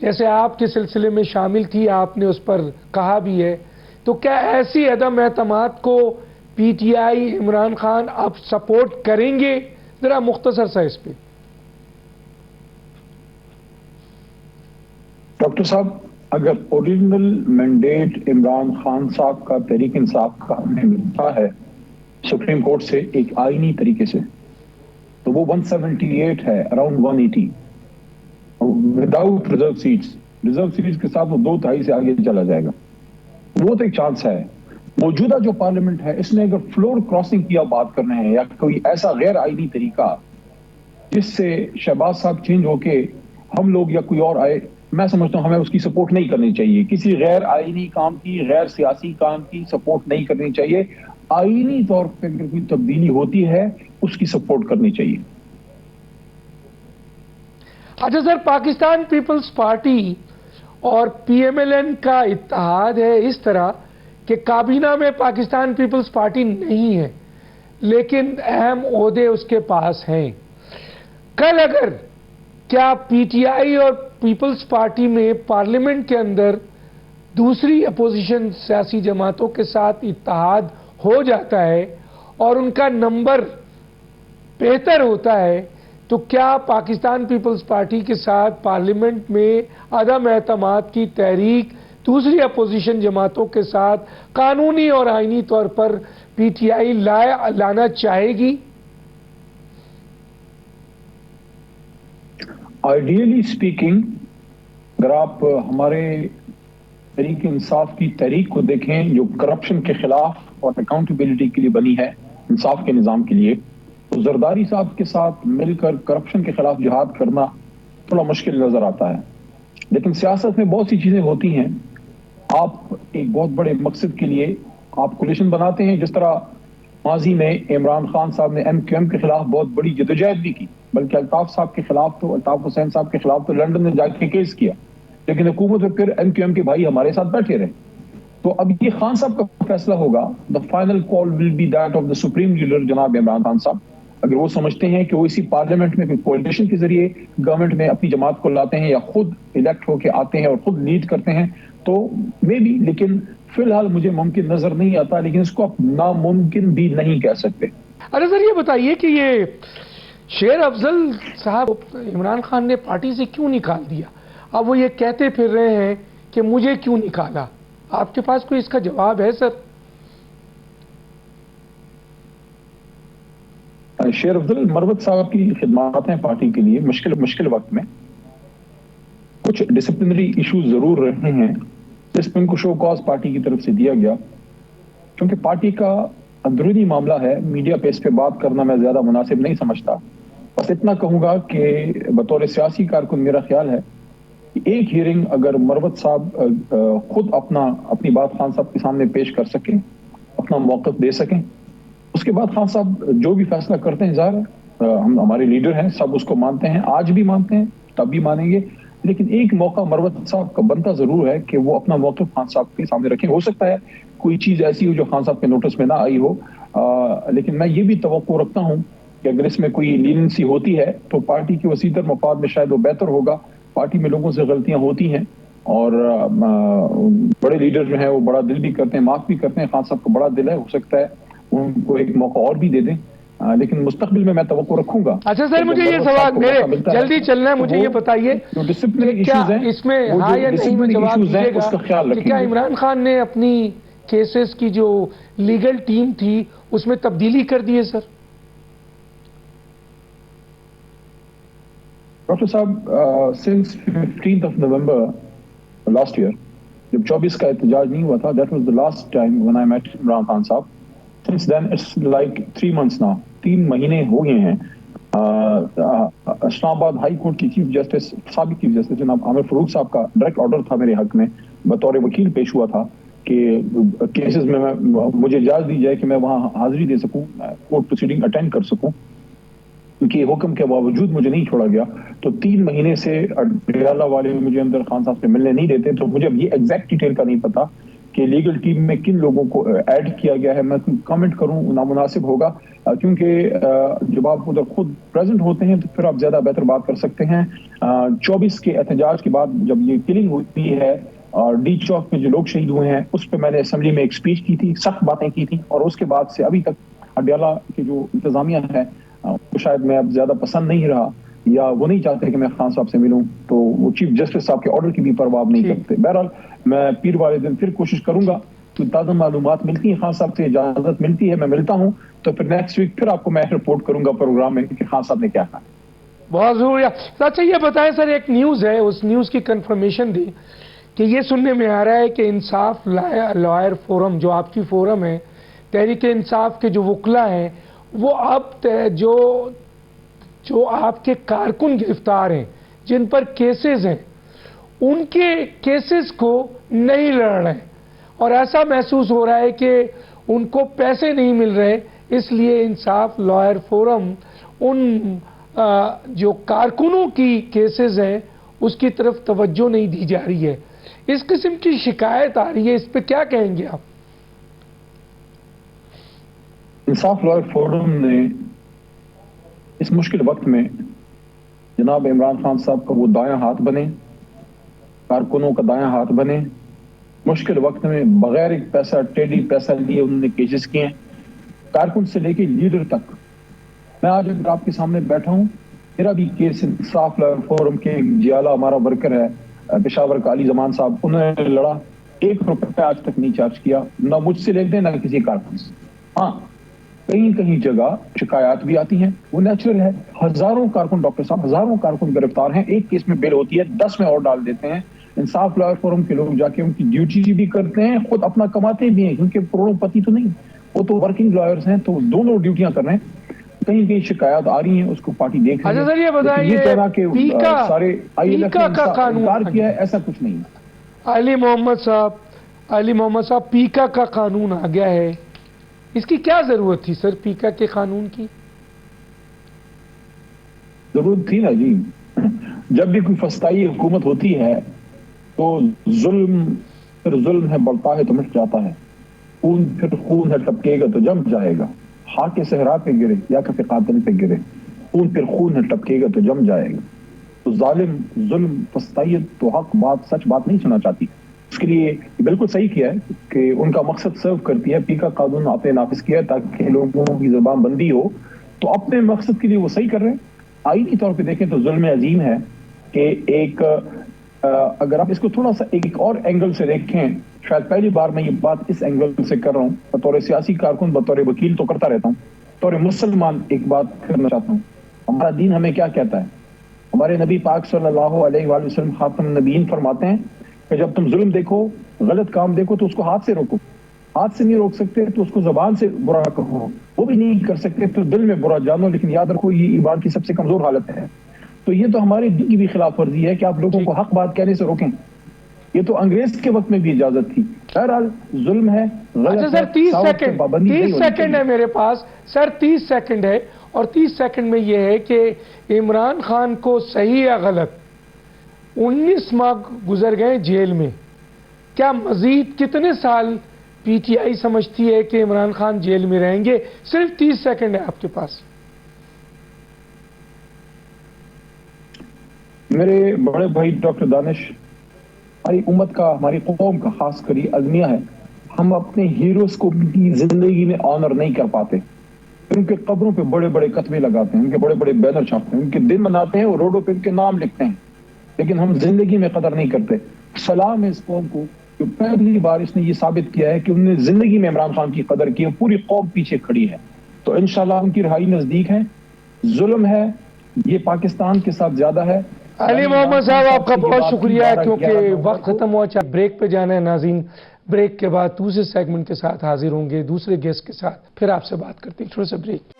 جیسے آپ کے سلسلے میں شامل تھی، آپ نے اس پر کہا بھی ہے، تو کیا ایسی عدم اعتماد کو P T I Imran Khan اب سپورٹ کریں گے؟ ذرا مختصر سا اس پہ. ڈاکٹر صاحب، اگر اوریجنل مینڈیٹ عمران خان صاحب کا تحریک انصاف کا ہمیں ملتا ہے سپریم کورٹ سے ایک آئینی طریقے سے، تو وہ 178 ہے، around 180 without reserve seats. Reserve seats کے ساتھ وہ 2/3 سے آگے چلا جائے گا. وہ تو ایک چانس ہے. موجودہ جو پارلیمنٹ ہے اس نے اگر فلور کراسنگ کی بات کرنا ہے یا کوئی ایسا غیر آئینی طریقہ جس سے شہباز صاحب چینج ہو کے ہم لوگ یا کوئی اور آئے، میں سمجھتا ہوں ہمیں اس کی سپورٹ نہیں کرنی چاہیے. کسی غیر آئینی کام کی، غیر سیاسی کام کی سپورٹ نہیں کرنی چاہیے. آئینی طور پہ اگر کوئی تبدیلی ہوتی ہے اس کی سپورٹ کرنی چاہیے. اچھا سر، پاکستان پیپلز پارٹی اور پی ایم ایل این کا اتحاد ہے اس طرح کہ کابینہ میں پاکستان پیپلز پارٹی نہیں ہے لیکن اہم عہدے اس کے پاس ہیں. کل اگر کیا پی ٹی آئی اور پیپلز پارٹی میں پارلیمنٹ کے اندر دوسری اپوزیشن سیاسی جماعتوں کے ساتھ اتحاد ہو جاتا ہے اور ان کا نمبر بہتر ہوتا ہے، تو کیا پاکستان پیپلز پارٹی کے ساتھ پارلیمنٹ میں عدم اعتماد کی تحریک دوسری اپوزیشن جماعتوں کے ساتھ قانونی اور آئینی طور پر پی ٹی آئی لانا چاہے گی؟ آئیڈیلی اسپیکنگ، اگر آپ ہمارے تحریک انصاف کی تحریک کو دیکھیں جو کرپشن کے خلاف اور اکاؤنٹیبلٹی کے لیے بنی ہے، انصاف کے نظام کے لیے، تو زرداری صاحب کے ساتھ مل کر کرپشن کے خلاف جہاد کرنا تھوڑا مشکل نظر آتا ہے. لیکن سیاست میں بہت سی چیزیں ہوتی ہیں. آپ ایک بہت بڑے مقصد کے لیے آپ کولیشن بناتے ہیں. جس طرح ماضی میں عمران خان صاحب نے ایم کیو ایم کے خلاف بہت بڑی جدوجہد بھی کی، بلکہ الطاف صاحب کے خلاف تو الطاف حسین صاحب کے خلاف تو لندن میں جا کے کیس کیا، لیکن حکومت میں پھر ایم کیو ایم کے بھائی ہمارے ساتھ بیٹھے رہے. تو اب یہ خان صاحب کا فیصلہ ہوگا. The final call will be that of the supreme leader جناب عمران خان صاحب. اگر وہ سمجھتے ہیں کہ وہ اسی پارلیمنٹ میں کولیشن کے ذریعے گورنمنٹ میں اپنی جماعت کو لاتے ہیں یا خود الیکٹ ہو کے آتے ہیں اور خود لیڈ کرتے ہیں تو مے بی، لیکن فی الحال مجھے ممکن نظر نہیں آتا. لیکن اس کو آپ ناممکن بھی نہیں کہہ سکتے. ارے سر، یہ بتائیے کہ یہ شیر افضل صاحب عمران خان نے پارٹی سے کیوں نکال دیا؟ اب وہ یہ کہتے پھر رہے ہیں کہ مجھے کیوں نکالا. آپ کے پاس کوئی اس کا جواب ہے سر؟ شیر افضل مروت صاحب کی خدمات ہیں پارٹی کے لیے مشکل وقت میں. کچھ ڈسپلنری ایشوز ضرور رہے ہیں جس میں ان کو شو کاز پارٹی کی طرف سے دیا گیا. کیونکہ پارٹی کا اندرونی معاملہ ہے، میڈیا پہ اس پہ بات کرنا میں زیادہ مناسب نہیں سمجھتا. بس اتنا کہوں گا کہ بطور سیاسی کارکن میرا خیال ہے کہ ایک ہیئرنگ اگر مروت صاحب خود اپنی بات خان صاحب کے سامنے پیش کر سکیں، اپنا موقف دے سکیں، اس کے بعد خان صاحب جو بھی فیصلہ کرتے ہیں، ظاہر ہم ہمارے لیڈر ہیں، سب اس کو مانتے ہیں، آج بھی مانتے ہیں، تب بھی مانیں گے. لیکن ایک موقع مروت صاحب کا بنتا ضرور ہے کہ وہ اپنا موقف خان صاحب کے سامنے رکھیں. ہو سکتا ہے کوئی چیز ایسی ہو جو خان صاحب کے نوٹس میں نہ آئی ہو، لیکن میں یہ بھی توقع رکھتا ہوں کہ اگر اس میں کوئی لیننسی ہوتی ہے تو پارٹی کے وسیع تر مفاد میں شاید وہ بہتر ہوگا. پارٹی میں لوگوں سے غلطیاں ہوتی ہیں اور بڑے لیڈر جو ہیں وہ بڑا دل بھی کرتے ہیں، معاف بھی کرتے ہیں. خان صاحب کا بڑا دل ہے، ہو سکتا ہے ان کو ایک موقع اور بھی دے دیں، لیکن مستقبل میں توقع رکھوں گا. اچھا سر، مجھے یہ سوال، میرے جلدی چلنا ہے، مجھے یہ بتائیے کیا اس میں ہاں یا نہیں میں جواب دیجیے گا کہ کیا عمران خان نے اپنی کیسز کی جو لیگل ٹیم تھی اس میں تبدیلی کر دی ہے سر؟ ڈاکٹر صاحب، سنس 15 نومبر لاسٹ ایئر جب 24 کا احتجاج نہیں ہوا تھا، that was the last time when I met Imran Khan صاحب. Since then it's like 3 months now. 3 مہینے ہو گئے ہیں. اسلام آباد ہائی کورٹ کی چیف جسٹس، سابق چیف جسٹس جناب عامر فاروق صاحب کا ڈائریکٹ آرڈر تھا میرے حق میں، بطور وکیل پیش ہوا تھا کہ کیسز میں مجھے اجازت دی جائے کہ میں وہاں حاضری دے سکوں، کورٹ پروسیڈنگ اٹینڈ کر سکوں. کیونکہ حکم کے باوجود مجھے نہیں چھوڑا گیا. تو 3 مہینے سے ڈیالہ والے مجھے اندر خان صاحب سے ملنے نہیں دیتے. تو مجھے اب یہ ایگزیکٹ ڈیٹیل کا نہیں پتا کہ لیگل ٹیم میں کن لوگوں کو ایڈ کیا گیا ہے. میں کامنٹ کروں نامناسب ہوگا کیونکہ جب آپ ادھر خود پریزنٹ ہوتے ہیں تو پھر آپ زیادہ بہتر بات کر سکتے ہیں. 24 کے احتجاج کے بعد جب یہ کلنگ ہوئی ہے اور ڈی چوک میں جو لوگ شہید ہوئے ہیں اس پہ میں نے اسمبلی میں ایک اسپیچ کی تھی, سخت باتیں کی تھیں, اور اس کے بعد سے ابھی تک اڈیالہ کی جو انتظامیہ ہے وہ شاید میں اب زیادہ پسند نہیں رہا, یا وہ نہیں چاہتے کہ میں خان صاحب سے ملوں, تو وہ چیف جسٹس صاحب کے آرڈر کی بھی پرواہ نہیں کرتے. بہرحال میں پیر والے دن پھر کوشش کروں گا, تو تازہ معلومات ملتی ہیں, خان صاحب سے اجازت ملتی ہے, میں ملتا ہوں, تو پھر نیکسٹ ویک پھر آپ کو میں رپورٹ کروں گا پروگرام میں کہ خان صاحب نے کیا کہا. بہت ضروری. اچھا یہ بتائیں سر, ایک نیوز ہے, اس نیوز کی کنفرمیشن دی کہ یہ سننے میں آ رہا ہے کہ انصاف لائر فورم, جو آپ کی فورم ہے, تحریک انصاف کے جو وکلا ہیں, وہ اب جو آپ کے کارکن گرفتار ہیں, جن پر کیسز ہیں, ان کے کیسز کو نہیں لڑ رہے, اور ایسا محسوس ہو رہا ہے کہ ان کو پیسے نہیں مل رہے, اس لیے انصاف لائر فورم ان جو کارکنوں کی کیسز ہیں اس کی طرف توجہ نہیں دی جا رہی ہے. اس قسم کی شکایت آ رہی ہے, اس پہ کیا کہیں گے آپ؟ انصاف لائر فورم نے اس مشکل وقت میں جناب عمران خان صاحب کا وہ دایاں ہاتھ بنے, کارکنوں کا دایاں ہاتھ بنے. مشکل وقت میں بغیر ایک پیسہ ٹیڈی پیسہ لیے انہوں نے کیسز کیے ہیں, کارکن سے لے کے لیڈر تک. میں آج اگر آپ کے سامنے بیٹھا ہوں, میرا بھی کیس انصاف لائر فورم کے جیالہ ہمارا ورکر ہے پشاور کا علی زمان صاحب, انہوں نے لڑا, 1 روپے آج تک نہیں چارج کیا, نہ مجھ سے لے دیں نہ کسی کارکن سے. ہاں کہیں جگہ شکایات بھی آتی ہیں, وہ نیچرل ہے. ہزاروں کارکن ڈاکٹر صاحب, ہزاروں کارکن گرفتار ہیں, ایک کیس میں بیل ہوتی ہے, 10 میں اور ڈال دیتے ہیں. انصاف لائر فورم کے لوگ جا کے ان کی ڈیوٹی بھی کرتے ہیں, خود اپنا کماتے بھی ہیں, کیونکہ کروڑوں پتی تو نہیں, وہ تو ورکنگ لائرز ہیں, تو دونوں ڈیوٹیاں کر رہے ہیں. کہیں شکایات آ رہی ہیں, اس کو پارٹی دیکھ رہی ہے. اچھا سر یہ بتائیے, یہ کہنا کہ سارے پیکا کا قانون انکار کیا ہے, ایسا کچھ نہیں. علی محمد صاحب, پیکا کا قانون آ گیا ہے, اس کی کیا ضرورت تھی سر؟ پیکا کے قانون کی ضرورت تھی نا جی. جب بھی کوئی فسطائی حکومت ہوتی ہے تو ظلم ہے بڑھتا ہے تو مٹ جاتا ہے, خون ہے ٹپکے گا تو جم جائے گا. خاک صحرا پہ گرے یا کفِ قاتل پہ گرے, خون ہے ٹپکے گا تو جم جائے گا. تو ظلم فسطائیت تو حق بات سچ بات نہیں سنا چاہتی. اس کے لیے بالکل صحیح کیا ہے کہ ان کا مقصد سرو کرتی ہے. پیکا قانون آپ نے نافذ کیا تاکہ لوگوں کی زبان بندی ہو, تو اپنے مقصد کے لیے وہ صحیح کر رہے ہیں. آئینی طور پہ دیکھیں تو ظلم عظیم ہے کہ ایک اگر آپ اس کو تھوڑا سا ایک اور اینگل سے دیکھیں, شاید پہلی بار میں یہ بات اس اینگل سے کر رہا ہوں, بطور سیاسی کارکن, بطور وکیل تو کرتا رہتا ہوں, بطور مسلمان ایک بات کرنا چاہتا ہوں. ہمارا دین ہمیں کیا کہتا ہے؟ ہمارے نبی پاک صلی اللہ علیہ وآلہ وسلم خاتم النبیین فرماتے ہیں کہ جب تم ظلم دیکھو, غلط کام دیکھو, تو اس کو ہاتھ سے روکو. ہاتھ سے نہیں روک سکتے تو اس کو زبان سے برا کہو, وہ بھی نہیں کر سکتے تو دل میں برا جانو, لیکن یاد رکھو یہ ایمان کی سب سے کمزور حالت ہے. تو یہ تو ہمارے دین کی بھی خلاف ورزی ہے کہ آپ لوگوں کو حق بات کہنے سے روکیں. یہ تو انگریز کے وقت میں بھی اجازت تھی. بہرحال ظلم ہے, غلط ہے. 30 سیکنڈ ہے میرے پاس سر, 30 سیکنڈ ہے, اور 30 سیکنڈ میں یہ ہے کہ عمران خان کو صحیح یا غلط 19 ماہ گزر گئے جیل میں, کیا مزید کتنے سال پی ٹی آئی سمجھتی ہے کہ عمران خان جیل میں رہیں گے؟ صرف 30 سیکنڈ ہے آپ کے پاس. میرے بڑے بھائی ڈاکٹر دانش, ہماری امت کا, ہماری قوم کا خاص کر یہ المیہ ہے, ہم اپنے ہیروز کو کی زندگی میں آنر نہیں کر پاتے. ان کے قبروں پہ بڑے بڑے کتبے لگاتے ہیں, ان کے بڑے بڑے بینر چھاپتے ہیں, ان کے دن مناتے ہیں اور روڈوں پہ ان کے نام لکھتے ہیں, لیکن ہم زندگی میں قدر نہیں کرتے. سلام ہے اس قوم کو جو پہلی بار اس نے یہ ثابت کیا ہے کہ انہوں نے زندگی میں عمران خان کی قدر کی, پوری قوم پیچھے کھڑی ہے. تو انشاءاللہ ان کی رہائی نزدیک ہے. ظلم ہے یہ پاکستان کے ساتھ زیادہ ہے. علی محمد صاحب آپ کا بہت شکریہ, کیونکہ وقت ختم ہوا, چاہے بریک پہ جانا ہے. ناظرین بریک کے بعد دوسرے سیگمنٹ کے ساتھ حاضر ہوں گے, دوسرے گیسٹ کے ساتھ, پھر آپ سے بات کرتے ہیں. تھوڑا سا بریک.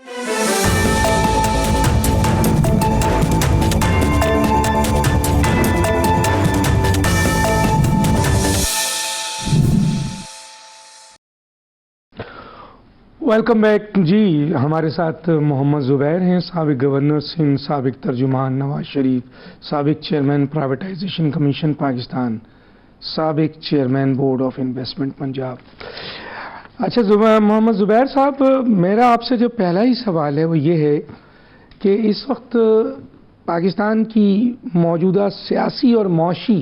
Welcome back. جی ہمارے ساتھ محمد زبیر ہیں, سابق گورنر سندھ, سابق ترجمان نواز شریف, سابق چیئرمین پرائیویٹائزیشن کمیشن پاکستان, سابق chairman board of investment Punjab. اچھا محمد زبیر صاحب، میرا آپ سے جو پہلا ہی سوال ہے وہ یہ ہے کہ اس وقت پاکستان کی موجودہ سیاسی اور معاشی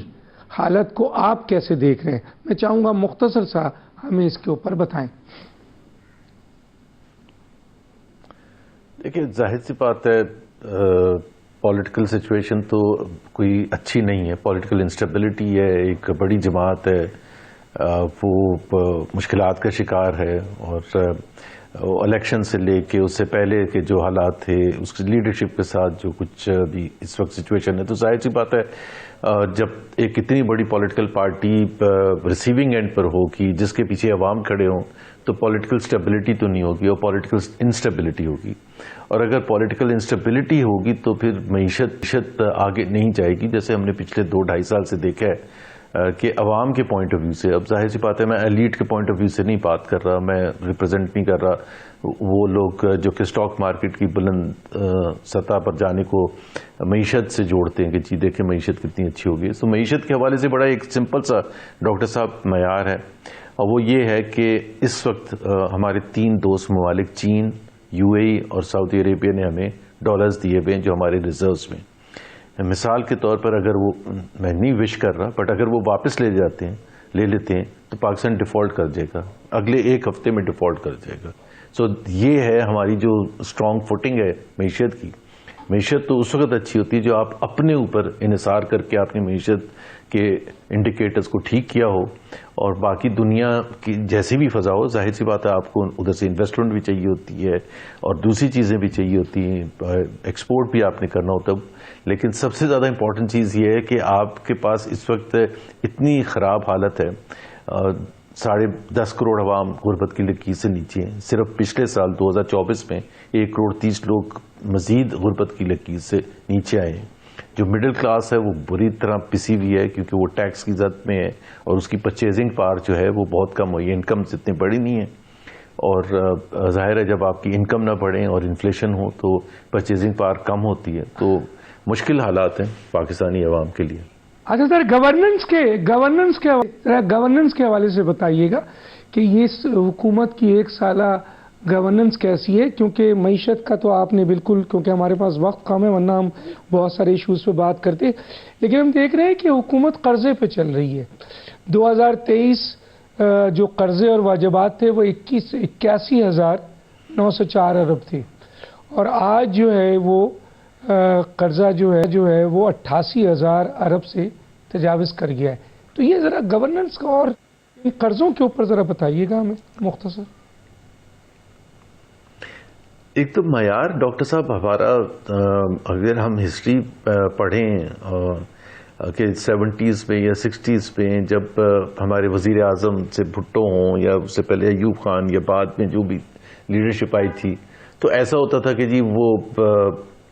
حالت کو آپ کیسے دیکھ رہے ہیں؟ میں چاہوں گا مختصر سا ہمیں اس کے اوپر بتائیں. دیکھیے، ظاہر سی بات ہے، پولیٹیکل سچویشن تو کوئی اچھی نہیں ہے. پولیٹیکل انسٹیبلٹی ہے، ایک بڑی جماعت ہے، وہ مشکلات کا شکار ہے، اور الیکشن سے لے کے اس سے پہلے کے جو حالات تھے، اس کی لیڈرشپ کے ساتھ جو کچھ بھی اس وقت سچویشن ہے، تو ظاہر سی بات ہے جب ایک اتنی بڑی پولیٹیکل پارٹی ریسیونگ اینڈ پر ہوگی جس کے پیچھے عوام کھڑے ہوں، تو پولیٹیکل سٹیبلٹی تو نہیں ہوگی اور پولیٹیکل انسٹیبلٹی ہوگی. اور اگر پولیٹیکل انسٹیبلٹی ہوگی تو پھر معیشت آگے نہیں جائے گی، جیسے ہم نے پچھلے 2-2.5 سال سے دیکھا ہے کہ عوام کے پوائنٹ آف ویو سے. اب ظاہر سی بات ہے، میں ایلیٹ کے پوائنٹ آف ویو سے نہیں بات کر رہا، میں ریپرزینٹ نہیں کر رہا وہ لوگ جو کہ اسٹاک مارکیٹ کی بلند سطح پر جانے کو معیشت سے جوڑتے ہیں کہ جی دیکھیں معیشت کتنی اچھی ہوگی. تو معیشت کے حوالے سے بڑا ایک سمپل سا ڈاکٹر صاحب معیار ہے، اور وہ یہ ہے کہ اس وقت ہمارے 3 دوست ممالک چین، UAE اور سعودی عربیہ نے ہمیں ڈالرز دیے ہوئے ہیں جو ہمارے ریزروز میں. مثال کے طور پر اگر وہ، میں نہیں وش کر رہا، بٹ اگر وہ واپس لے لیتے ہیں تو پاکستان ڈیفالٹ کر جائے گا، اگلے 1 ہفتے میں ڈیفالٹ کر جائے گا. سو یہ ہے ہماری جو اسٹرانگ فوٹنگ ہے معیشت کی. معیشت تو اس وقت اچھی ہوتی ہے جو آپ اپنے اوپر انحصار کر کے اپنی معیشت کے انڈیکیٹرز کو ٹھیک کیا ہو، اور باقی دنیا کی جیسی بھی فضا ہو، ظاہر سی بات ہے آپ کو ادھر سے انویسٹمنٹ بھی چاہیے ہوتی ہے اور دوسری چیزیں بھی چاہیے ہوتی ہیں، ایکسپورٹ بھی آپ نے کرنا ہوتا ہے. لیکن سب سے زیادہ امپورٹنٹ چیز یہ ہے کہ آپ کے پاس اس وقت اتنی خراب حالت ہے، 10.5 کروڑ عوام غربت کی لکیر سے نیچے ہیں. صرف پچھلے سال 2024 میں 1.30 کروڑ لوگ مزید غربت کی لکیر سے نیچے آئے ہیں. جو مڈل کلاس ہے وہ بری طرح پسی ہوئی ہے کیونکہ وہ ٹیکس کی زد میں ہے اور اس کی پرچیزنگ پاور جو ہے وہ بہت کم ہوئی ہے. انکم اتنی بڑی نہیں ہے، اور ظاہر ہے جب آپ کی انکم نہ بڑھے اور انفلیشن ہو تو پرچیزنگ پاور کم ہوتی ہے. تو مشکل حالات ہیں پاکستانی عوام کے لیے. اچھا سر، گورننس کے حوالے سے بتائیے گا کہ یہ حکومت کی 1 سالہ گورننس کیسی ہے، کیونکہ معیشت کا تو آپ نے بالکل، کیونکہ ہمارے پاس وقت کم ہے ورنہ ہم بہت سارے ایشوز پہ بات کرتے، لیکن ہم دیکھ رہے ہیں کہ حکومت قرضے پہ چل رہی ہے. 2023 جو قرضے اور واجبات تھے وہ 81,904 ارب تھے، اور آج جو ہے وہ قرضہ جو ہے وہ 88,000 ارب سے تجاوز کر گیا ہے. تو یہ ذرا گورننس کا اور قرضوں کے اوپر ذرا بتائیے گا ہمیں مختصر. ایک تو معیار ڈاکٹر صاحب ہمارا، اگر ہم ہسٹری پڑھیں کہ 70s میں یا 60s میں جب ہمارے وزیر اعظم سے بھٹو ہوں یا اس سے پہلے ایوب خان یا بعد میں جو بھی لیڈرشپ آئی تھی، تو ایسا ہوتا تھا کہ جی وہ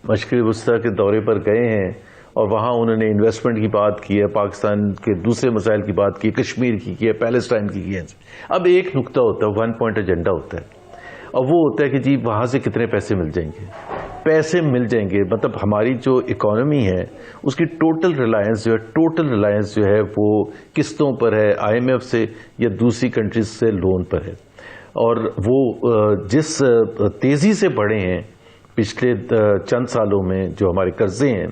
مشرق وسطیٰ کے دورے پر گئے ہیں اور وہاں انہوں نے انویسٹمنٹ کی بات کی ہے، پاکستان کے دوسرے مسائل کی بات کی ہے، کشمیر کی ہے، پیلسٹائن کی ہے. اب ایک نقطہ ہوتا ہے، 1 پوائنٹ ایجنڈا ہوتا ہے، اور وہ ہوتا ہے کہ جی وہاں سے کتنے پیسے مل جائیں گے. پیسے مل جائیں گے مطلب ہماری جو اکانومی ہے اس کی ٹوٹل ریلائنس جو ہے وہ قسطوں پر ہے، IMF سے یا دوسری کنٹریز سے لون پر ہے. اور وہ جس تیزی سے بڑھے ہیں پچھلے چند سالوں میں جو ہمارے قرضے ہیں،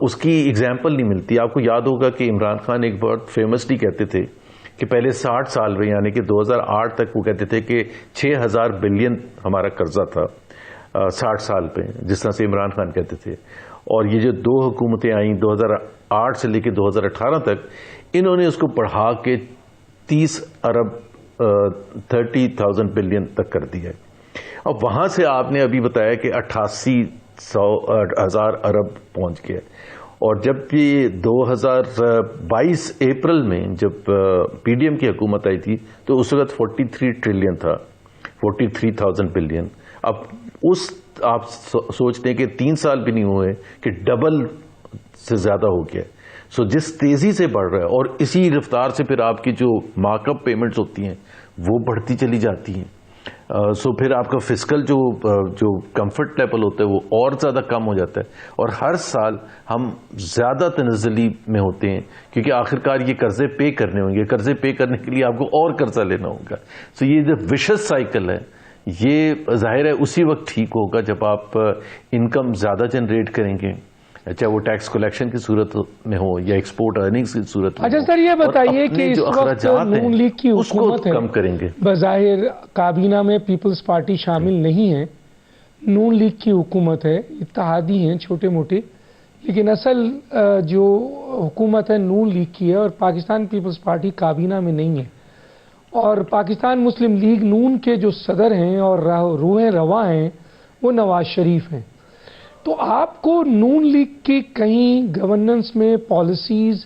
اس کی اگزامپل نہیں ملتی. آپ کو یاد ہوگا کہ عمران خان ایک بہت فیمسلی کہتے تھے کہ پہلے 60 سال میں یعنی کہ 2008 تک وہ کہتے تھے کہ 6,000 بلین ہمارا قرضہ تھا 60 سال پہ، جس طرح سے عمران خان کہتے تھے. اور یہ جو 2 حکومتیں آئیں 2008 سے لے کے 2018 تک، انہوں نے اس کو بڑھا کے 30 ارب 30,000 بلین تک کر دیا ہے. اب وہاں سے آپ نے ابھی بتایا کہ 88,000 ارب پہنچ گیا. اور جب یہ 2022 اپریل میں جب PDM کی حکومت آئی تھی تو اس وقت 43 ٹریلین تھا، 43,000 بلین. اب آپ سوچتے ہیں کہ 3 سال بھی نہیں ہوئے کہ ڈبل سے زیادہ ہو گیا. سو جس تیزی سے بڑھ رہا ہے اور اسی رفتار سے پھر آپ کی جو مارک اپ پیمنٹس ہوتی ہیں وہ بڑھتی چلی جاتی ہیں. سو پھر آپ کا فسکل جو کمفرٹ لیول ہوتا ہے وہ اور زیادہ کم ہو جاتا ہے، اور ہر سال ہم زیادہ تنزلی میں ہوتے ہیں، کیونکہ آخرکار یہ قرضے پے کرنے ہوں گے، قرضے پے کرنے کے لیے آپ کو اور قرضہ لینا ہوگا. سو یہ جو وشس سائیکل ہے یہ ظاہر ہے اسی وقت ٹھیک ہوگا جب آپ انکم زیادہ جنریٹ کریں گے، چاہے وہ ٹیکس کلیکشن کی صورت میں ہو یا ایکسپورٹ ارننگز کی صورت میں. اچھا سر، یہ بتائیے کہ اس وقت نون لیگ کی حکومت ہے، کم کریں گے. بظاہر کابینہ میں پیپلز پارٹی شامل نہیں ہے، نون لیگ کی حکومت ہے، اتحادی ہیں چھوٹے موٹے، لیکن اصل جو حکومت ہے نون لیگ کی ہے، اور پاکستان پیپلز پارٹی کابینہ میں نہیں ہے. اور پاکستان مسلم لیگ نون کے جو صدر ہیں اور روح رواں ہیں وہ نواز شریف ہیں. تو آپ کو نون لیگ کی کہیں گورننس میں پالیسیز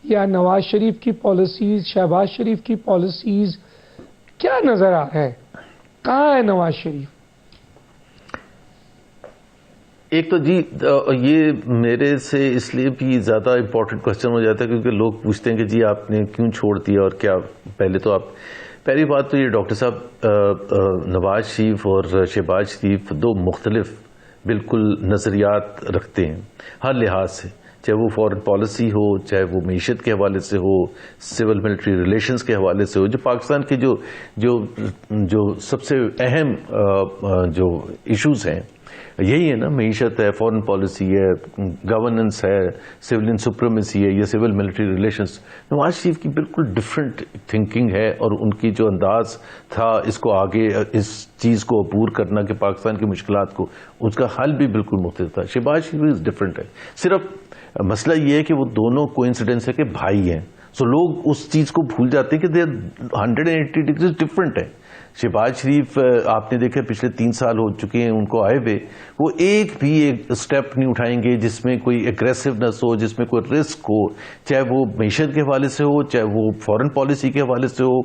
یا نواز شریف کی پالیسیز، شہباز شریف کی پالیسیز کیا نظر آ رہا ہے؟ کہاں ہے نواز شریف؟ ایک تو جی یہ میرے سے اس لیے بھی زیادہ امپورٹنٹ کوشچن ہو جاتا ہے کیونکہ لوگ پوچھتے ہیں کہ جی آپ نے کیوں چھوڑ دیا اور کیا. پہلی بات تو یہ ڈاکٹر صاحب، نواز شریف اور شہباز شریف دو مختلف بالکل نظریات رکھتے ہیں ہر لحاظ سے، چاہے وہ فورن پالیسی ہو، چاہے وہ معیشت کے حوالے سے ہو، سول ملٹری ریلیشنز کے حوالے سے ہو. جو پاکستان کے جو سب سے اہم جو ایشوز ہیں یہی ہے نا، معیشت ہے، فورن پالیسی ہے، گورننس ہے، سول سپریمیسی ہے، یا civil military relations. Nawaz Sharif کی بالکل ڈفرینٹ تھنکنگ ہے، اور ان کی جو انداز تھا اس کو آگے اس چیز کو عبور کرنا کہ پاکستان کی مشکلات کو، اس کا حل بھی بالکل مختلف تھا. شہباز شریف ڈفرینٹ ہے. صرف مسئلہ یہ ہے کہ وہ دونوں کوئنسیڈنس ہے کہ بھائی ہیں، سو لوگ اس چیز کو بھول جاتے ہیں کہ دے 180 ڈگریز ڈفرینٹ ہے. شہباز شریف آپ نے دیکھا پچھلے 3 سال ہو چکے ہیں ان کو آئے ہوئے، وہ ایک بھی ایک اسٹیپ نہیں اٹھائیں گے جس میں کوئی اگریسونیس ہو، جس میں کوئی رسک ہو، چاہے وہ معیشت کے حوالے سے ہو، چاہے وہ فورن پالیسی کے حوالے سے ہو.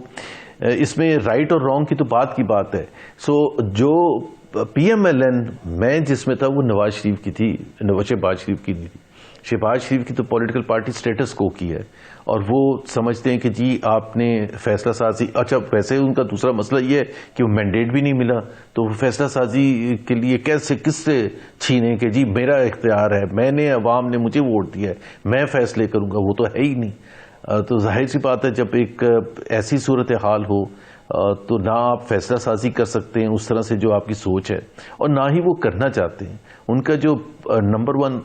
اس میں رائٹ اور رانگ کی تو بات ہے. سو جو پی ایم ایل این میں جس میں تھا وہ نواز شریف کی تھی، شہباز شریف کی نہیں تھی. شہباز شریف کی تو پولیٹیکل پارٹی سٹیٹس کو کی ہے، اور وہ سمجھتے ہیں کہ جی آپ نے فیصلہ سازی. اچھا ویسے ان کا دوسرا مسئلہ یہ ہے کہ وہ مینڈیٹ بھی نہیں ملا، تو فیصلہ سازی کے لیے کس سے چھینے کہ جی میرا اختیار ہے، میں نے، عوام نے مجھے ووٹ دیا ہے، میں فیصلے کروں گا. وہ تو ہے ہی نہیں. تو ظاہر سی بات ہے جب ایک ایسی صورتحال ہو تو نہ آپ فیصلہ سازی کر سکتے ہیں اس طرح سے جو آپ کی سوچ ہے، اور نہ ہی وہ کرنا چاہتے ہیں. ان کا جو نمبر 1،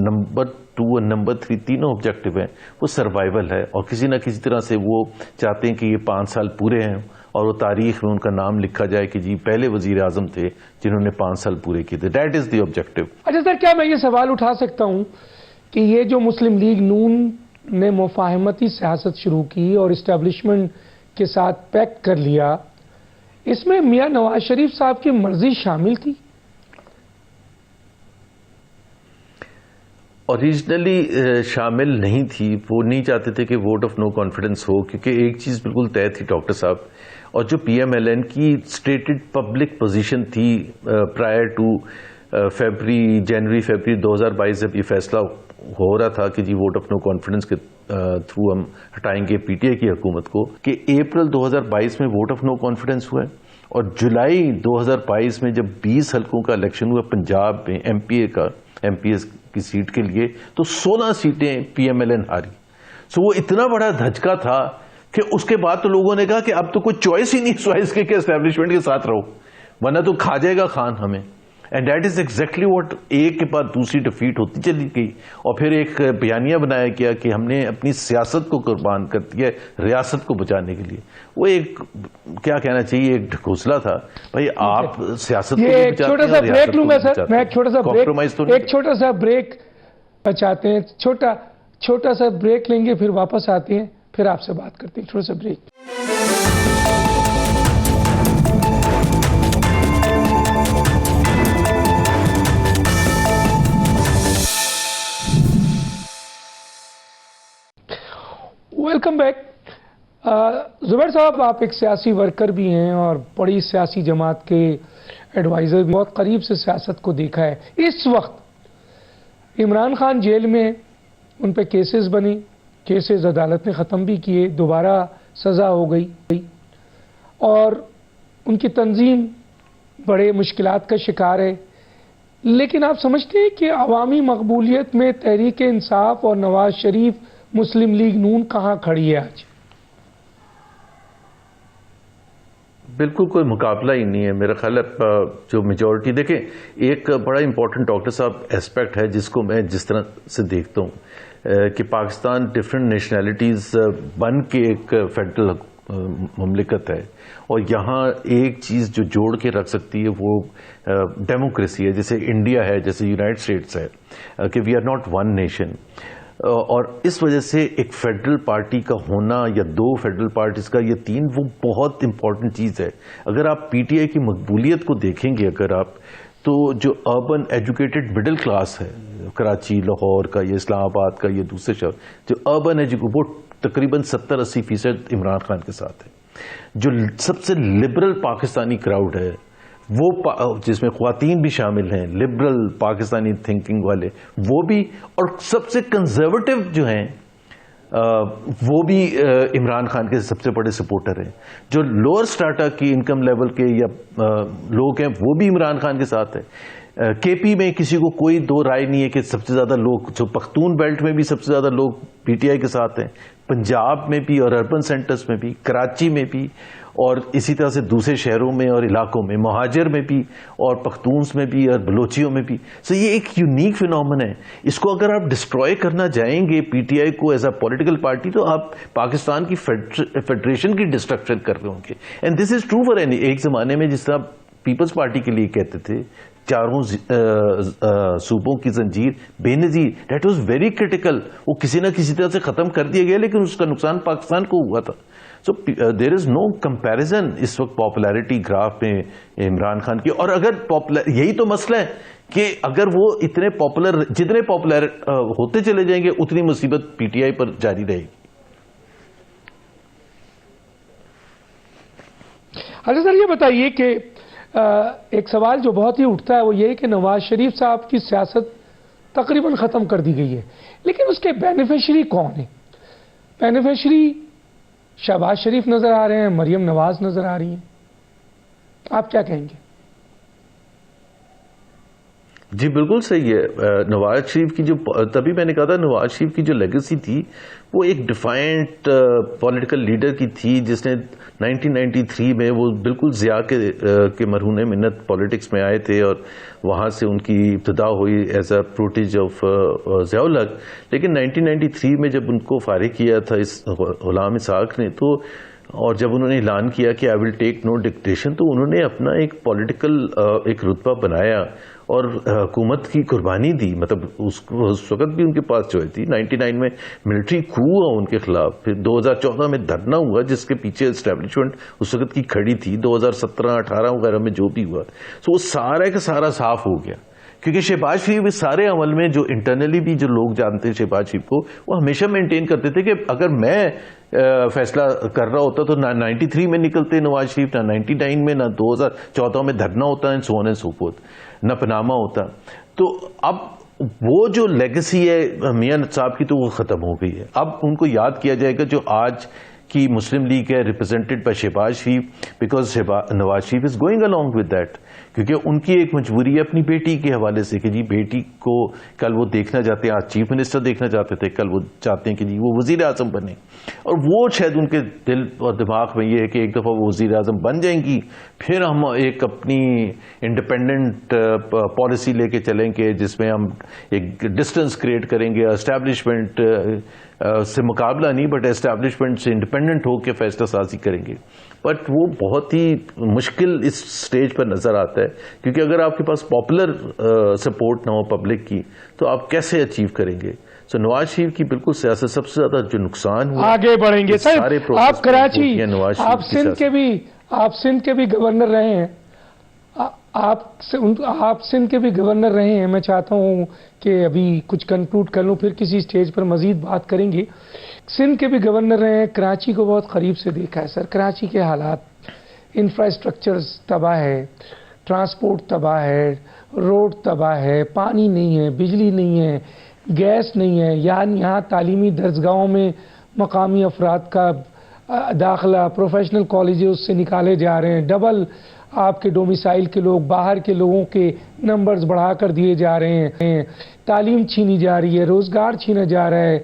نمبر 2 اور نمبر 3 تینوں آبجیکٹو ہیں وہ سروائیول ہے، اور کسی نہ کسی طرح سے وہ چاہتے ہیں کہ یہ 5 سال پورے ہیں اور وہ تاریخ میں ان کا نام لکھا جائے کہ جی پہلے وزیر اعظم تھے جنہوں نے 5 سال پورے کیے تھے. That is the objective. اچھا سر، کیا میں یہ سوال اٹھا سکتا ہوں کہ یہ جو مسلم لیگ نون نے مفاہمتی سیاست شروع کی اور اسٹیبلشمنٹ کے ساتھ پیکٹ کر لیا، اس میں میاں نواز شریف صاحب کی مرضی شامل تھی؟ اوریجنلی شامل نہیں تھی. وہ نہیں چاہتے تھے کہ ووٹ آف نو کانفیڈنس ہو، کیونکہ ایک چیز بالکل طے تھی ڈاکٹر صاحب، اور جو پی ایم ایل این کی اسٹیٹڈ پبلک پوزیشن تھی پرائر ٹو جنوری فیبری 2022 جب یہ فیصلہ ہو رہا تھا کہ جی ووٹ آف نو کانفیڈنس کے تھرو ہم ہٹائیں گے پی ٹی آئی کی حکومت کو، کہ اپریل 2022 میں ووٹ آف نو کانفیڈنس ہوا ہے، اور جولائی 2022 میں جب 20 حلقوں کا الیکشن ہوا پنجاب میں ایم پی ایس کی سیٹ کے لیے، تو 16 سیٹیں پی ایم ایل این ہاری. سو وہ اتنا بڑا دھچکا تھا کہ اس کے بعد تو لوگوں نے کہا کہ اب تو کوئی چوائس ہی نہیں سوائے اس کے کہ اسٹیبلشمنٹ کے ساتھ رہو، ورنہ تو کھا جائے گا خان ہمیں. And that is exactly what. ایک کے بعد دوسری ڈیفیٹ ہوتی چلی گئی، اور پھر ایک بیانیہ بنایا گیا کہ ہم نے اپنی سیاست کو قربان کر دیا ریاست کو بچانے کے لیے. وہ ایک کیا کہنا چاہیے، ایک ڈھکوسلا تھا. بھائی آپ سیاست کو ایک چھوٹا سا بریک لوں میں سر، میں ایک چھوٹا سا بریک چاہتے ہیں، چھوٹا سا بریک لیں گے، پھر واپس آتے ہیں، پھر آپ سے بات کرتے ہیں. چھوٹا سا بریک. Welcome back. زبیر صاحب، آپ ایک سیاسی ورکر بھی ہیں اور بڑی سیاسی جماعت کے ایڈوائزر بھی، بہت قریب سے سیاست کو دیکھا ہے. اس وقت عمران خان جیل میں، ان پہ کیسز بنے، کیسز عدالت نے ختم بھی کیے، دوبارہ سزا ہو گئی، اور ان کی تنظیم بڑے مشکلات کا شکار ہے، لیکن آپ سمجھتے ہیں کہ عوامی مقبولیت میں تحریک انصاف اور نواز شریف مسلم لیگ نون کہاں کھڑی ہے آج؟ بالکل کوئی مقابلہ ہی نہیں ہے میرا خیال ہے. جو میجورٹی دیکھیں، ایک بڑا امپورٹنٹ ڈاکٹر صاحب ایسپیکٹ ہے جس کو میں جس طرح سے دیکھتا ہوں کہ پاکستان ڈفرینٹ نیشنلٹیز بن کے ایک فیڈرل مملکت ہے، اور یہاں ایک چیز جو جوڑ کے رکھ سکتی ہے وہ ڈیموکریسی ہے. جیسے انڈیا ہے، جیسے یونائٹڈ اسٹیٹس ہے کہ we are not one nation, اور اس وجہ سے ایک فیڈرل پارٹی کا ہونا یا دو فیڈرل پارٹیز کا یا تین، وہ بہت امپورٹنٹ چیز ہے. اگر آپ پی ٹی آئی کی مقبولیت کو دیکھیں گے اگر آپ، تو جو اربن ایجوکیٹڈ مڈل کلاس ہے کراچی، لاہور کا یا اسلام آباد کا یا دوسرے شہر، جو اربن وہ تقریباً 70-80% عمران خان کے ساتھ ہے. جو سب سے لبرل پاکستانی کراؤڈ ہے وہ جس میں خواتین بھی شامل ہیں، لبرل پاکستانی تھنکنگ والے وہ بھی، اور سب سے کنزرویٹو جو ہیں وہ بھی عمران خان کے سب سے بڑے سپورٹر ہیں. جو لوور سٹاٹا کی انکم لیول کے یا لوگ ہیں وہ بھی عمران خان کے ساتھ ہیں. کے پی میں کسی کو کوئی دو رائے نہیں ہے کہ سب سے زیادہ لوگ، جو پختون بیلٹ میں بھی سب سے زیادہ لوگ پی ٹی آئی کے ساتھ ہیں، پنجاب میں بھی اور اربن سینٹرز میں بھی، کراچی میں بھی، اور اسی طرح سے دوسرے شہروں میں اور علاقوں میں، مہاجر میں بھی اور پختونس میں بھی اور بلوچیوں میں بھی. سو یہ ایک یونیک فینومن ہے. اس کو اگر آپ ڈسٹروائے کرنا جائیں گے پی ٹی آئی کو ایز اے پولیٹیکل پارٹی، تو آپ پاکستان کی فیڈریشن کی ڈسٹرکشن کر رہے ہوں گے. And this is true for any. ایک زمانے میں جس طرح پیپلز پارٹی کے لیے کہتے تھے چاروں صوبوں کی زنجیر بے نظیر، دیٹ واز ویری کریٹیکل. وہ کسی نہ کسی طرح سے ختم کر دیا گیا، لیکن اس کا نقصان پاکستان کو ہوا تھا. سو دیر از نو کمپیریزن اس وقت پاپولیرٹی گراف میں عمران خان کی. اور اگر یہی تو مسئلہ ہے کہ اگر وہ اتنے پاپولر، جتنے پاپولر ہوتے چلے جائیں گے اتنی مصیبت پی ٹی آئی پر جاری رہے گی. اچھا سر، یہ بتائیے کہ ایک سوال جو بہت ہی اٹھتا ہے وہ یہ کہ نواز شریف صاحب کی سیاست تقریباً ختم کر دی گئی ہے، لیکن اس کے بینیفیشری کون ہیں؟ بینیفیشری شہباز شریف نظر آ رہے ہیں، مریم نواز نظر آ رہی ہیں. آپ کیا کہیں گے؟ جی بالکل صحیح ہے. نواز شریف کی جو، تبھی میں نے کہا تھا نواز شریف کی جو لیگیسی تھی وہ ایک ڈیفائنٹ پولیٹیکل لیڈر کی تھی، جس نے 1993 میں وہ بالکل ضیاء کے مرہون منت پالیٹکس میں آئے تھے، اور وہاں سے ان کی ابتدا ہوئی ایز اے پروٹیج آف ضیاء الحق. لیکن 1993 میں جب ان کو فارغ کیا تھا اس غلام اسحاق نے، تو اور جب انہوں نے اعلان کیا کہ آئی ول ٹیک نو ڈکٹیشن، تو انہوں نے اپنا ایک پولیٹیکل ایک رتبہ بنایا اور حکومت کی قربانی دی. مطلب اس وقت بھی ان کے پاس جو تھی 99 میں ملٹری کو ہوا ان کے خلاف، پھر 2014 میں دھرنا ہوا جس کے پیچھے اسٹیبلشمنٹ اس وقت کی کھڑی تھی، 2017-18 وغیرہ میں جو بھی ہوا. سو وہ سارا کا سارا صاف ہو گیا، کیونکہ شہباز شریف اس سارے عمل میں، جو انٹرنلی بھی جو لوگ جانتے ہیں شہباز شریف کو، وہ ہمیشہ مینٹین کرتے تھے کہ اگر میں فیصلہ کر رہا ہوتا تو نہ 93 میں نکلتے نواز شریف، نہ 99 میں، نہ 2014 میں دھرنا ہوتا ہے، سو آن اینڈ سو فورتھ، نہ پناما ہوتا. تو اب وہ جو لیگیسی ہے میاں صاحب کی تو وہ ختم ہو گئی ہے. اب ان کو یاد کیا جائے گا جو آج کی مسلم لیگ ہے represented by Shehbaz Sharif, because Nawaz Sharif is going along with that. کیونکہ ان کی ایک مجبوری ہے اپنی بیٹی کے حوالے سے کہ جی بیٹی کو کل وہ دیکھنا چاہتے ہیں، آج چیف منسٹر دیکھنا چاہتے تھے، کل وہ چاہتے ہیں کہ جی وہ وزیر اعظم بنے. اور وہ شاید ان کے دل اور دماغ میں یہ ہے کہ ایک دفعہ وہ وزیر اعظم بن جائیں گی، پھر ہم ایک اپنی انڈیپینڈنٹ پالیسی لے کے چلیں گے جس میں ہم ایک ڈسٹنس کریٹ کریں گے، اسٹیبلشمنٹ سے مقابلہ نہیں بٹ اسٹیبلشمنٹ سے انڈیپینڈنٹ ہو کے فیصلہ سازی کریں گے. بٹ وہ بہت ہی مشکل اس سٹیج پر نظر آتا ہے، کیونکہ اگر آپ کے پاس پاپولر سپورٹ نہ ہو پبلک کی تو آپ کیسے اچیو کریں گے. سو نواز شریف کی بالکل سیاست سب سے زیادہ جو نقصان ہوا. آگے بڑھیں گے سر، آپ کراچی، آپ سندھ کے بھی گورنر رہے ہیں، آپ سندھ کے بھی گورنر رہے ہیں. میں چاہتا ہوں کہ ابھی کچھ کنکلوڈ کر لوں، پھر کسی سٹیج پر مزید بات کریں گے. سندھ کے بھی گورنر رہے ہیں، کراچی کو بہت قریب سے دیکھا ہے. سر کراچی کے حالات، انفراسٹرکچرز تباہ ہے، ٹرانسپورٹ تباہ ہے، روڈ تباہ ہے، پانی نہیں ہے، بجلی نہیں ہے، گیس نہیں ہے. یہاں تعلیمی درسگاہوں میں مقامی افراد کا داخلہ پروفیشنل کالجز سے نکالے جا رہے ہیں، ڈبل آپ کے ڈومیسائل کے لوگ، باہر کے لوگوں کے نمبرز بڑھا کر دیے جا رہے ہیں، تعلیم چھینی جا رہی ہے، روزگار چھینا جا رہا ہے،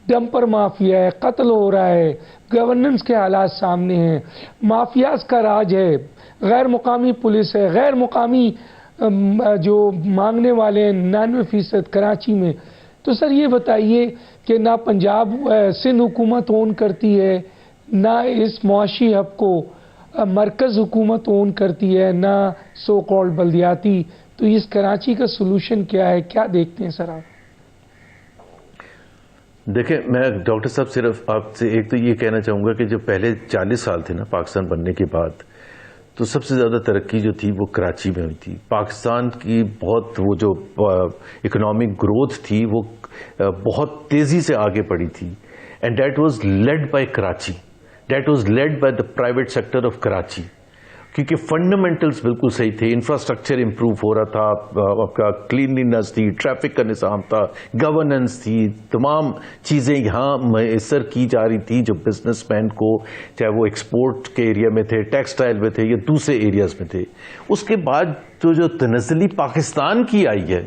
ڈمپر مافیا ہے، قتل ہو رہا ہے، گورننس کے حالات سامنے ہیں، مافیاز کا راج ہے، غیر مقامی پولیس ہے، غیر مقامی جو مانگنے والے ہیں 99% کراچی میں. تو سر یہ بتائیے کہ نہ پنجاب سندھ حکومت اون کرتی ہے، نہ اس معاشی ہب کو مرکز حکومت اون کرتی ہے، نہ سو کالڈ بلدیاتی، تو اس کراچی کا سولوشن کیا ہے؟ کیا دیکھتے ہیں سر آپ؟ دیکھیں، میں ڈاکٹر صاحب صرف آپ سے ایک تو یہ کہنا چاہوں گا کہ جو پہلے 40 سال تھے نا پاکستان بننے کے بعد، تو سب سے زیادہ ترقی جو تھی وہ کراچی میں ہوئی تھی. پاکستان کی بہت وہ جو اکنامک گروتھ تھی وہ بہت تیزی سے آگے بڑھی تھی، and that was led by Karachi, that was led by the private sector of Karachi, کیونکہ فنڈامنٹلز بالکل صحیح تھے، انفراسٹرکچر امپروو ہو رہا تھا، آپ کا کلینلینس تھی، ٹریفک کا نظام تھا، گورننس تھی، تمام چیزیں یہاں میسر کی جا رہی تھی جو بزنس مین کو، چاہے وہ ایکسپورٹ کے ایریا میں تھے، ٹیکسٹائل میں تھے یا دوسرے ایریاز میں تھے. اس کے بعد جو تنزلی پاکستان کی آئی ہے،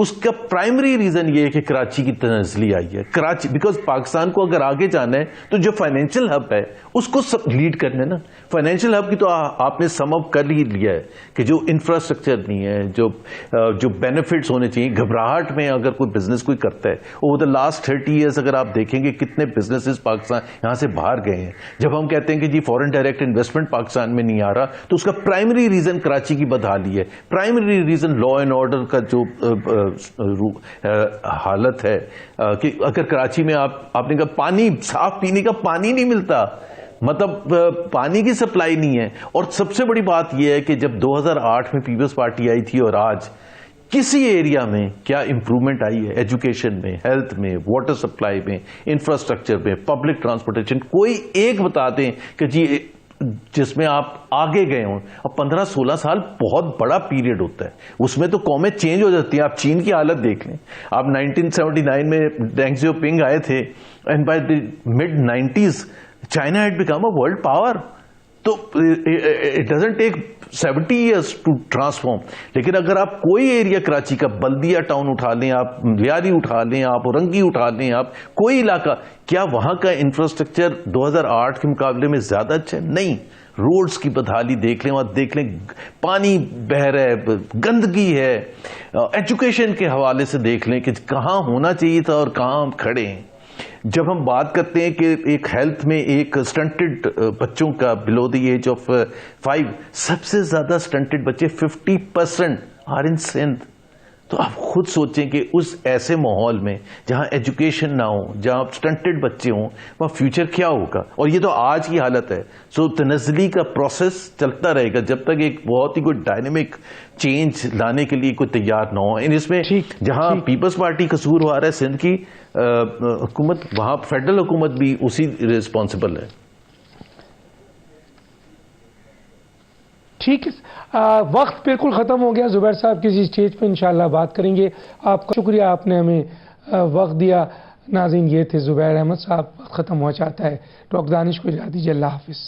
اس کا پرائمری ریزن یہ ہے کہ کراچی کی تنزلی آئی ہے. کراچی بیکاز پاکستان کو اگر آگے جانا ہے تو جو فائنینشیل ہب ہے اس کو سب لیڈ کرنا ہے نا. فائنینشیل ہب کی تو آپ نے سم اپ کر ہی لیا ہے کہ جو انفراسٹرکچر نہیں ہے، جو بینیفٹس ہونے چاہیے. گھبراہٹ میں اگر کوئی بزنس کوئی کرتا ہے، اوور دا لاسٹ 30 ایئرس اگر آپ دیکھیں گے کتنے بزنسز پاکستان یہاں سے باہر گئے ہیں. جب ہم کہتے ہیں کہ جی فورن ڈائریکٹ انویسٹمنٹ پاکستان میں نہیں آ رہا، تو اس کا پرائمری ریزن کراچی کی بدحالی ہے. Primary reason law and order کا جو حالت ہے کہ اگر کراچی میں آپ نے کہا پانی، صاف پینے کا پانی نہیں ملتا، مطلب پانی کی سپلائی نہیں ہے. اور سب سے بڑی بات یہ ہے کہ جب 2008 میں پیپلز پارٹی آئی تھی اور آج کسی ایریا میں کیا امپرومنٹ آئی ہے؟ ایجوکیشن میں، ہیلتھ میں، واٹر سپلائی میں، انفراسٹرکچر میں، پبلک ٹرانسپورٹیشن، کوئی ایک بتا دیں کہ جی جس میں آپ آگے گئے ہوں. اب 15-16 سال بہت بڑا پیریڈ ہوتا ہے، اس میں تو قومیں چینج ہو جاتی ہیں. آپ چین کی حالت دیکھ لیں. آپ 1979 میں ڈینگ زیو پنگ آئے تھے، and by the mid 90s China had become a world power. So it doesn't take 70 years to transform. لیکن اگر آپ کوئی ایریا کراچی کا، بلدیہ ٹاؤن اٹھا لیں آپ، ریاضی اٹھا لیں آپ، رنگی اٹھا لیں آپ، کوئی علاقہ، کیا وہاں کا انفراسٹرکچر 2008 کے مقابلے میں زیادہ اچھا ہے؟ نہیں. روڈز کی بدحالی دیکھ لیں، وہاں دیکھ لیں پانی بہہ رہا ہے، گندگی ہے. ایجوکیشن کے حوالے سے دیکھ لیں کہ کہاں ہونا چاہیے تھا اور کہاں ہم کھڑے ہیں. جب ہم بات کرتے ہیں کہ ایک ہیلتھ میں ایک سٹنٹڈ بچوں کا بلو دی ایج آف 5، سب سے زیادہ سٹنٹڈ بچے 50% آر ان سندھ. تو آپ خود سوچیں کہ اس ایسے ماحول میں جہاں ایجوکیشن نہ ہو، جہاں سٹنٹڈ بچے ہوں، وہاں فیوچر کیا ہوگا؟ اور یہ تو آج کی حالت ہے. سو تنزلی کا پروسیس چلتا رہے گا جب تک ایک بہت ہی کوئی ڈائنامک چینج لانے کے لیے کوئی تیار نہ ہو. اس میں جہاں پیپلز پارٹی قصور ہو رہا ہے سندھ کی حکومت، وہاں فیڈرل حکومت بھی اسی ریسپانسبل ہے. ٹھیک ہے، وقت بالکل ختم ہو گیا. زبیر صاحب کسی اسٹیج پہ انشاءاللہ بات کریں گے. آپ کا شکریہ، آپ نے ہمیں وقت دیا. ناظرین، یہ تھے زبیر احمد صاحب. وقت ختم ہوا چاہتا ہے. ڈاکٹر دانش کو اجازت دیجیے. اللہ حافظ.